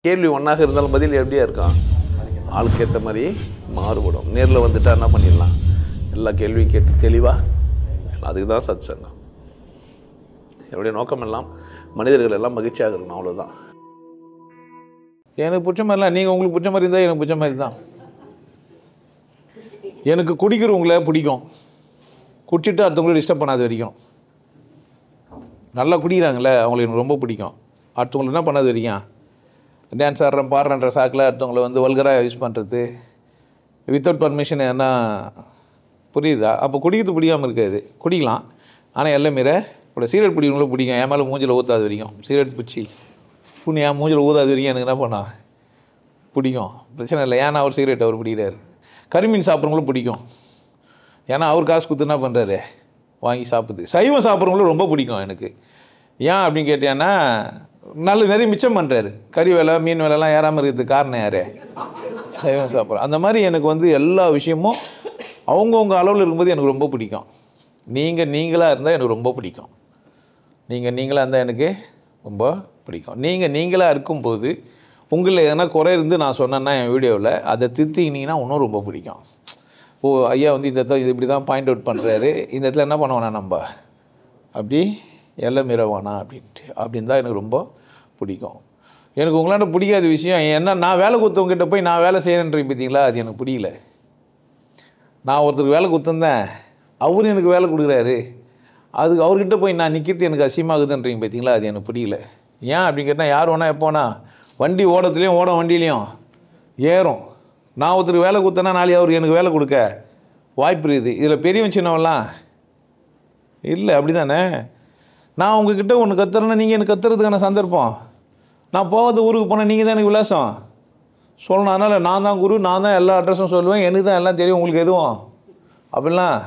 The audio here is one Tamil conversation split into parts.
கேள்வி ஒன்றாக இருந்தாலும் பதில் எப்படியா இருக்கும்? ஆளுக்கு ஏற்ற மாதிரி மாறுபடும். நேரில் வந்துட்டா என்ன பண்ணிடலாம்? எல்லா கேள்வியும் கேட்டு தெளிவாக, அதுக்கு தான் சத் சங்கம். என்னுடைய நோக்கம் எல்லாம் மனிதர்கள் எல்லாம் மகிழ்ச்சியாக இருக்கணும், அவ்வளோதான். எனக்கு பிடிச்ச மாதிரிலாம் நீங்கள் உங்களுக்கு பிடிச்ச மாதிரி இருந்தால் எனக்கு பிடிச்ச மாதிரி தான். எனக்கு குடிக்கிறவங்கள பிடிக்கும், குடிச்சிட்டு அடுத்தவங்கள டிஸ்டர்ப் பண்ணாத வரைக்கும். நல்லா குடிக்கிறாங்களே அவங்களுக்கு எனக்கு ரொம்ப பிடிக்கும். அடுத்தவங்களை என்ன பண்ணாத வரைக்கும் டான்ஸ் ஆடுறேன் பாடுறன்ற சாக்கில் அடுத்தவங்களை வந்து வல்கராக யூஸ் பண்ணுறது, வித்தவுட் பர்மிஷன் என்ன, புரியுதா? அப்போ குடிக்கிறது பிடிக்காமல் இருக்காது, குடிக்கலாம். ஆனால் எல்லாம் மீற இப்போ சீரட் பிடிக்கிறவங்களும் பிடிக்கும். என் மேலே மூஞ்சில் ஊற்றாத வரைக்கும், சீரட் பிடிச்சி புண்ணி என் மூஞ்சில் ஊதாத வரைக்கும் எனக்கு என்ன பண்ணா பிடிக்கும், பிரச்சனை இல்லை. ஏன்னா அவர் சீரட் அவர் பிடிக்கிறாரு. கரிமீன் சாப்பிட்றவங்களும் பிடிக்கும், ஏன்னா அவர் காசு கொடுத்து என்ன பண்ணுறாரு வாங்கி சாப்பிடுது. சைவம் சாப்பிட்றவங்களும் ரொம்ப பிடிக்கும் எனக்கு. ஏன் அப்படின்னு கேட்டேன்னா நிறைய மிச்சம் பண்ணுறாரு. கறி வேலை மீன் வேலைலாம் ஏறாமல் இருக்கிறதுக்கு காரணம் யார்? சைவம் சாப்பிட்றோம். அந்த மாதிரி எனக்கு வந்து எல்லா விஷயமும் அவங்கவுங்க அளவில் இருக்கும்போது எனக்கு ரொம்ப பிடிக்கும். நீங்களாக இருந்தால் எனக்கு ரொம்ப பிடிக்கும். நீங்களாக இருந்தால் எனக்கு ரொம்ப பிடிக்கும். நீங்களாக இருக்கும்போது உங்களில் எதனா குறை இருந்து நான் சொன்னேன்னா என் வீடியோவில் அதை திருத்திக்கினீங்கன்னா இன்னும் ரொம்ப பிடிக்கும். ஓ ஐயா வந்து இந்த இடத்துல இது இப்படி தான் பாயிண்ட் அவுட் பண்ணுறாரு, இந்த இடத்துல என்ன பண்ணுவோண்ணா நம்ம அப்படி எல்லாம் மீறவானா அப்படின்னு தான் எனக்கு ரொம்ப பிடிக்கும். எனக்கு உங்களாண்ட பிடிக்காத விஷயம் என்ன, நான் வேலை கொடுத்தவங்ககிட்ட போய் நான் வேலை செய்கிறேன்றீங்க பார்த்தீங்களா, அது எனக்கு பிடிக்கல. நான் ஒருத்தருக்கு வேலை கொடுத்துருந்தேன், அவரு எனக்கு வேலை கொடுக்குறாரு, அதுக்கு அவர்கிட்ட போய் நான் நிற்கிறது எனக்கு அசியமாகுதுன்றீங்க பார்த்தீங்களா, அது எனக்கு பிடிக்கல. ஏன் அப்படின்னு கேட்டால் யார் வேணால் எப்போனா வண்டி ஓடத்துலேயும் ஓட வண்டியிலையும் ஏறும். நான் ஒருத்தருக்கு வேலை கொடுத்தேன்னா நாளைக்கு அவருக்கு எனக்கு வேலை கொடுக்க வாய்ப்பு இருக்குது. இதில் பெரியவன் சின்னவெல்லாம் இல்லை, அப்படி தானே? நான் உங்ககிட்ட ஒன்று கத்துறேன்னா நீங்கள் எனக்கு கத்துறதுக்கான சந்தர்ப்பம். நான் போகாத ஊருக்கு போனால் நீங்கள் தான் எனக்கு விலாசம் சொல்லணும். அதனால் நான் தான் குரு, நான் தான் எல்லா அட்ரஸும் சொல்லுவேன், எனக்கு தான் எல்லாம் தெரியும், உங்களுக்கு எதுவும் அப்படிலாம்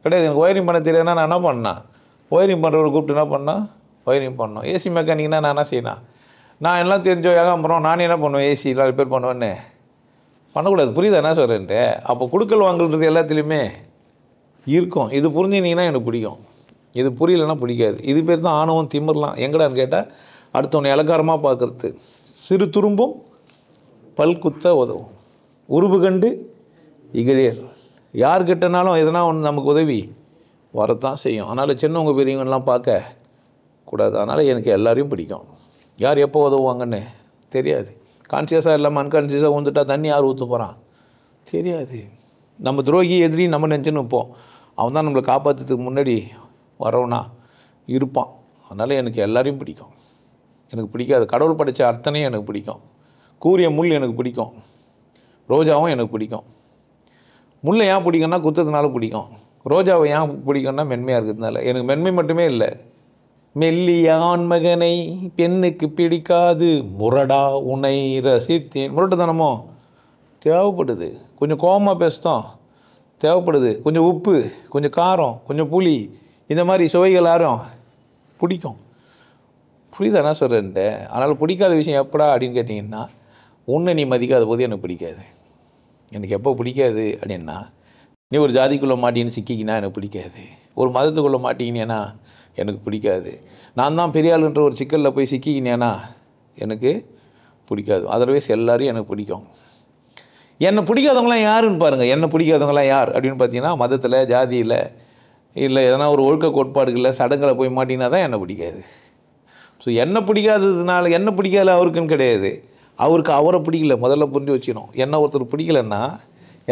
கிடையாது. எனக்கு ஒயரிங் பண்ண தெரியாதுன்னா நான் என்ன பண்ணேன்? ஒயரிங் பண்ணுறவரை கூப்பிட்டு என்ன பண்ணேன்? ஒயரிங் பண்ணோம். ஏசி மெக்கானிக்னா நான் என்ன செய்யணும்? நான் எல்லாம் தெரிஞ்சோ ஏகாம்பரம் நானே என்ன பண்ணுவேன்? ஏசிலாம் ரிப்பேர் பண்ணுவேன்னு பண்ணக்கூடாது. புரியுதா என்ன சொல்கிறேன்ட்டு? அப்போ கொடுக்கல் வாங்கல்றது எல்லாத்துலேயுமே இருக்கும். இது புரிஞ்சுனீங்கன்னா எனக்கு பிடிக்கும், இது புரியலைன்னா பிடிக்காது. இது பேர் தான் ஆணவம் திமிரலாம். எங்கடான்னு கேட்டால் அடுத்தவனை இலக்காரமாக பார்க்குறது. சிறு துரும்பும் பல்குத்த உதவும், உருவு கண்டு இகழியல். யார் கிட்டனாலும் எதனா ஒன்று நமக்கு உதவி வரத்தான் செய்யும். அதனால் சின்னவங்க பெரியவங்கலாம் பார்க்க கூடாது. அதனால் எனக்கு எல்லாரையும் பிடிக்கும். யார் எப்போ உதவுவாங்கன்னு தெரியாது. கான்சியஸாக இல்லாமல் அன்கான்சியஸாக வந்துட்டா தண்ணி யார் ஊற்ற போகிறான் தெரியாது. நம்ம துரோகி எதிரி நம்ம நினச்சின்னு வைப்போம், அவன் தான் நம்மளை காப்பாற்றுறதுக்கு முன்னாடி வரவனா இருப்பான். அதனால் எனக்கு எல்லாரையும் பிடிக்கும். எனக்கு பிடிக்காது கடவுள் படைத்த அத்தனையும் எனக்கு பிடிக்கும். கூரிய முள் எனக்கு பிடிக்கும், ரோஜாவும் எனக்கு பிடிக்கும். முல்லை ஏன் பிடிக்கும்னா குத்ததுனால பிடிக்கும். ரோஜாவை ஏன் பிடிக்கும்னா மென்மையாக இருக்கிறதுனால. எனக்கு மென்மை மட்டுமே இல்லை, மெல்லியான் மகனை பெண்ணுக்கு பிடிக்காது, முரடா உனை ரசித்தேன். முரட்டுத்தனமோ தேவைப்படுது, கொஞ்சம் கோபமாக பேசுதோம் தேவைப்படுது, கொஞ்சம் உப்பு, கொஞ்சம் காரம், கொஞ்சம் புளி, இந்த மாதிரி சுவைகள் யாரும் பிடிக்கும். புரியுதா என்ன சொல்கிறேன்ட்டு? அதனால் பிடிக்காத விஷயம் எப்படா அப்படின்னு கேட்டிங்கன்னா, உன்னை நீ மதிக்காத போது எனக்கு பிடிக்காது. எனக்கு எப்போ பிடிக்காது அப்படின்னா, நீ ஒரு ஜாதிக்குள்ளே மாட்டின்னு சிக்கிக்கினா எனக்கு பிடிக்காது, ஒரு மதத்துக்குள்ளே மாட்டிக்கினேன்னா எனக்கு பிடிக்காது, நான் தான் பெரிய ஆளுன்ற ஒரு சிக்கலில் போய் சிக்கிக்கினேன்னா எனக்கு பிடிக்காது. அதர்வைஸ் எல்லோரும் எனக்கு பிடிக்கும். என்னை பிடிக்காதவங்களாம் யாருன்னு பாருங்கள். என்னை பிடிக்காதவங்களாம் யார் அப்படின்னு பார்த்தீங்கன்னா, மதத்தில் ஜாதியில் இல்லை எதனா ஒரு ஒழுக்க கோட்பாடுகளில் சடங்களை போய் மாட்டினா தான் என்னை பிடிக்காது. ஸோ என்னை பிடிக்காததுனால என்ன பிடிக்காத அவருக்குன்னு கிடையாது, அவருக்கு அவரை பிடிக்கல. முதல்ல புரிஞ்சு வச்சுக்கணும். என்ன ஒருத்தர் பிடிக்கலன்னா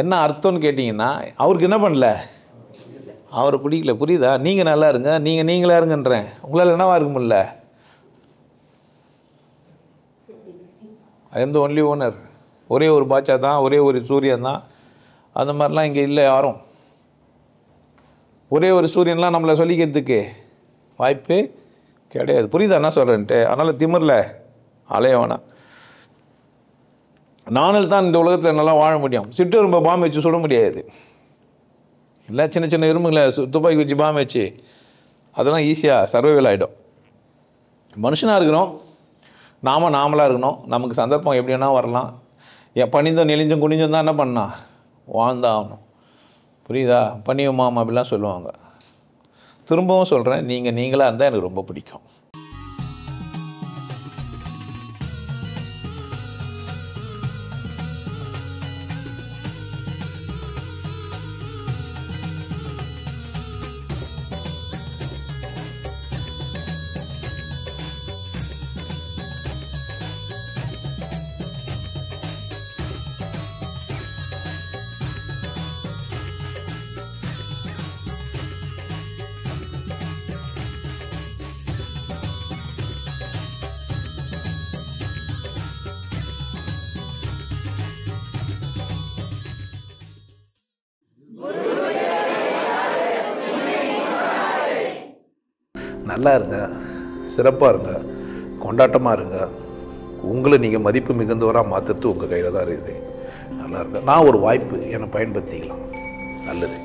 என்ன அர்த்தம்னு கேட்டிங்கன்னா, அவருக்கு என்ன பண்ணல, அவரை பிடிக்கல. புரியுதா? நீங்கள் நல்லா இருங்க, நீங்களாக இருங்கன்றேன், உங்களால் என்னவா இருக்க முடியல? எந்த ஒன்லி ஓனர், ஒரே ஒரு பாட்சா தான், ஒரே ஒரு சூரியன் தான். அந்த மாதிரிலாம் இங்கே இல்லை யாரும். ஒரே ஒரு சூரியன்லாம் நம்மளை சொல்லிக்கிறதுக்கு வாய்ப்பு கிடையாது. புரியுதா என்ன சொல்கிறேன்ட்டு? அதனால் திமிரில் அலைய வேணாம். நானில் தான் இந்த உலகத்தில் நல்லா வாழ முடியும். சிற்றெரும்பை பாம்பு வச்சு சுட முடியாது. இல்லை சின்ன சின்ன எறும்புங்களை துப்பாக்கி வச்சு பாம்பு வச்சு அதெல்லாம் ஈஸியாக சர்வைவல் ஆகிடும். மனுஷனாக இருக்கிறோம், நாமளாக இருக்கணும். நமக்கு சந்தர்ப்பம் எப்படி வேணால் வரலாம். பணிந்தும் நெளிஞ்சும் குனிஞ்சும் தான் என்ன பண்ணால் வாழ்ந்தான் ஆகணும். புரியுதா? பணியுமாம் அப்படிலாம் சொல்லுவாங்க. திரும்பவும் சொல்கிறேன், நீங்களாக இருந்தால் எனக்கு ரொம்ப பிடிக்கும். நல்லா இருங்க, சிறப்பாக இருங்க, கொண்டாட்டமாக இருங்க. உங்களை நீங்கள் மதிப்பு மிகுந்தவராக மாற்றுறது உங்கள் கையில் தான் இருக்குது. நல்லா இருங்க. நான் ஒரு வாய்ப்பு என்னை பயன்படுத்திக்கலாம். நல்லது.